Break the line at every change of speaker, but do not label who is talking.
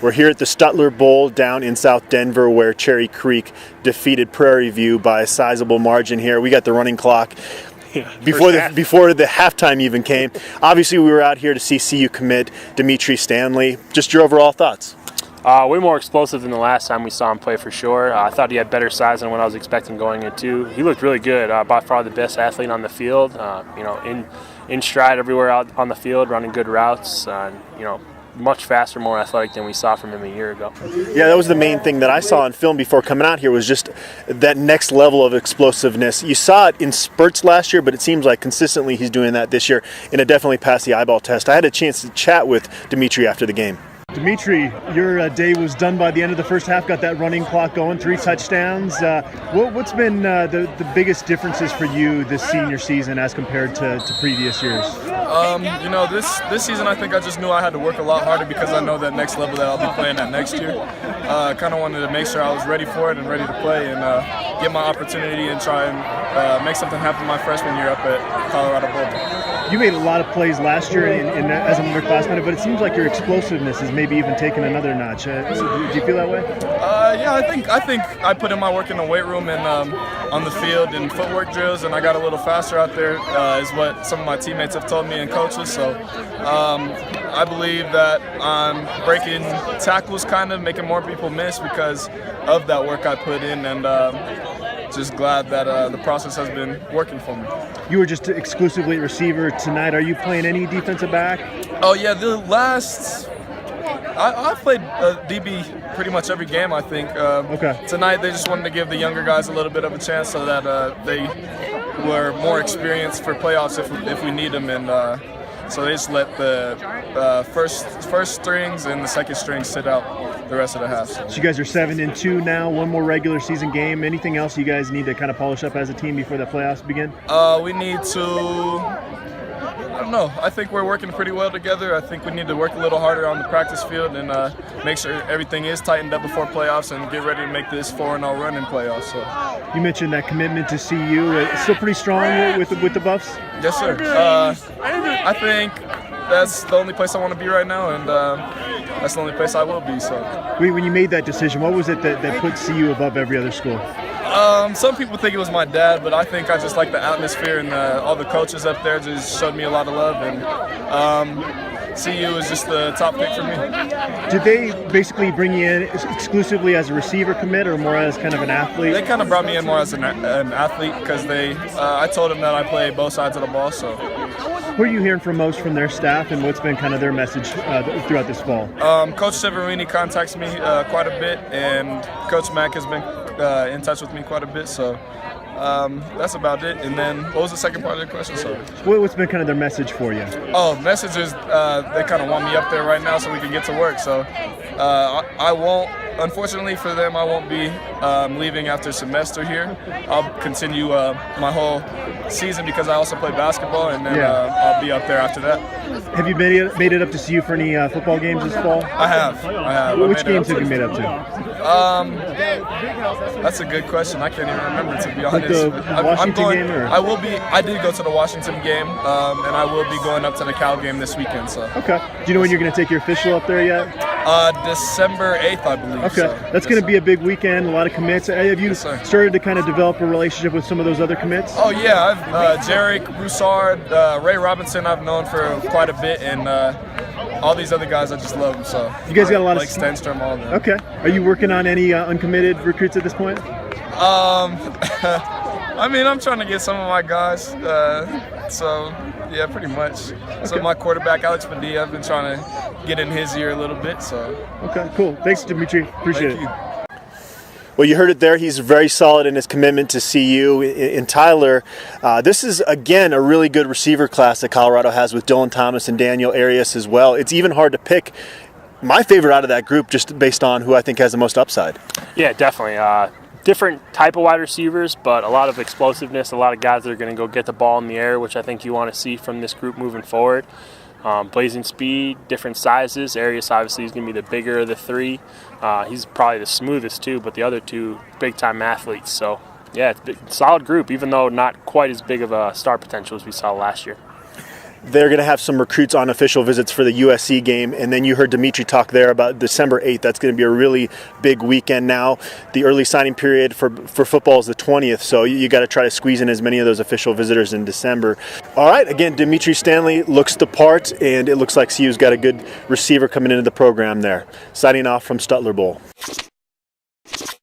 We're here at the Stutler Bowl down in South Denver where Cherry Creek defeated Prairie View by a sizable margin here. We got the running clock before the halftime even came. Obviously, we were out here to see CU commit Dimitri Stanley. Just your overall thoughts?
Way more explosive than the last time we saw him play for sure. I thought he had better size than what I was expecting going into. He looked really good, by far the best athlete on the field. In stride everywhere out on the field, running good routes. Much faster, more athletic than we saw from him a year ago.
Yeah, that was the main thing that I saw in film before coming out here was just that next level of explosiveness. You saw it in spurts last year, but it seems like consistently he's doing that this year, and it definitely passed the eyeball test. I had a chance to chat with Dimitri after the game. Dimitri, your day was done by the end of the first half, got that running clock going, 3 touchdowns. What's been the biggest differences for you this senior season as compared to previous years?
This season I think I just knew I had to work a lot harder because I know that next level that I'll be playing at next year. Kind of wanted to make sure I was ready for it and ready to play and get my opportunity and try and make something happen my freshman year up at Colorado Bowl.
You made a lot of plays last year as an underclassman, but it seems like your explosiveness has maybe even taken another notch. Do you feel that way?
Yeah, I think I put in my work in the weight room and on the field and footwork drills, and I got a little faster out there, is what some of my teammates have told me and coaches. So I believe that I'm breaking tackles, kind of making more people miss because of that work I put in, and just glad that the process has been working for me.
You were just exclusively a receiver tonight. Are you playing any defensive back?
Oh yeah, I played DB pretty much every game, I think.
Okay.
Tonight they just wanted to give the younger guys a little bit of a chance so that they were more experienced for playoffs if we need them, and so they just let the first strings and the second strings sit out the rest of the half.
So you guys are 7-2 now, one more regular season game. Anything else you guys need to kind of polish up as a team before the playoffs begin?
We need to, I don't know. I think we're working pretty well together. I think we need to work a little harder on the practice field and make sure everything is tightened up before playoffs and get ready to make this 4-0 run in playoffs. So.
You mentioned that commitment to CU. It's still pretty strong with the Buffs?
Yes, sir. I think that's the only place I want to be right now, and that's the only place I will be. So.
When you made that decision, what was it that put CU above every other school?
Some people think it was my dad, but I think I just like the atmosphere, and all the coaches up there just showed me a lot of love, and CU was just the top pick for me.
Did they basically bring you in exclusively as a receiver commit or more as kind of an athlete?
They kind of brought me in more as an athlete because I told them that I play both sides of the ball. So.
Who are you hearing from most from their staff, and what's been kind of their message throughout this fall?
Coach Severini contacts me quite a bit, and Coach Mack has been in touch with me quite a bit, so that's about it. And then, what was the second part of the question? Sorry.
What's been kind of their message for you?
Oh, message is they kind of want me up there right now so we can get to work. So I won't, unfortunately for them, I won't be leaving after semester here. I'll continue my whole season because I also play basketball, and then I'll be up there after that.
Have you made it up to CU for any football games this fall?
I have.
Which games have you made up to?
That's a good question. I can't even remember, to be honest.
Like the Washington game? Or?
I did go to the Washington game, and I will be going up to the Cal game this weekend. So.
Okay. Do you know when you're going to take your official up there yet?
December 8th, I believe.
Okay.
So.
That's going to be a big weekend, a lot of commits. Have you started to kind of develop a relationship with some of those other commits?
Oh, yeah. I've Jarek, Broussard, Ray Robinson I've known for quite a bit, and all these other guys I just love them. So
you guys got a lot
like Stenstrom, all of them.
Okay. Are you working on any uncommitted recruits at this point?
I mean, I'm trying to get some of my guys. So yeah, pretty much. Okay. So my quarterback, Alex Padilla, I've been trying to get in his ear a little bit. So.
Okay, cool. Thanks, Dimitri. Appreciate it.
Well, you heard it there. He's very solid in his commitment to CU. In Tyler, this is, again, a really good receiver class that Colorado has with Dylan Thomas and Daniel Arias as well. It's even hard to pick my favorite out of that group just based on who I think has the most upside.
Yeah, definitely. Different type of wide receivers, but a lot of explosiveness, a lot of guys that are going to go get the ball in the air, which I think you want to see from this group moving forward. Blazing speed, different sizes. Arias obviously is going to be the bigger of the three. He's probably the smoothest too, but the other two big-time athletes. So, yeah, it's a solid group, even though not quite as big of a star potential as we saw last year.
they're going to have some recruits on official visits for the USC game. And then you heard Dimitri talk there about December 8th. That's going to be a really big weekend now. The early signing period for football is the 20th, so you got to try to squeeze in as many of those official visitors in December. All right, again, Dimitri Stanley looks the part, and it looks like CU's got a good receiver coming into the program there. Signing off from Stutler Bowl.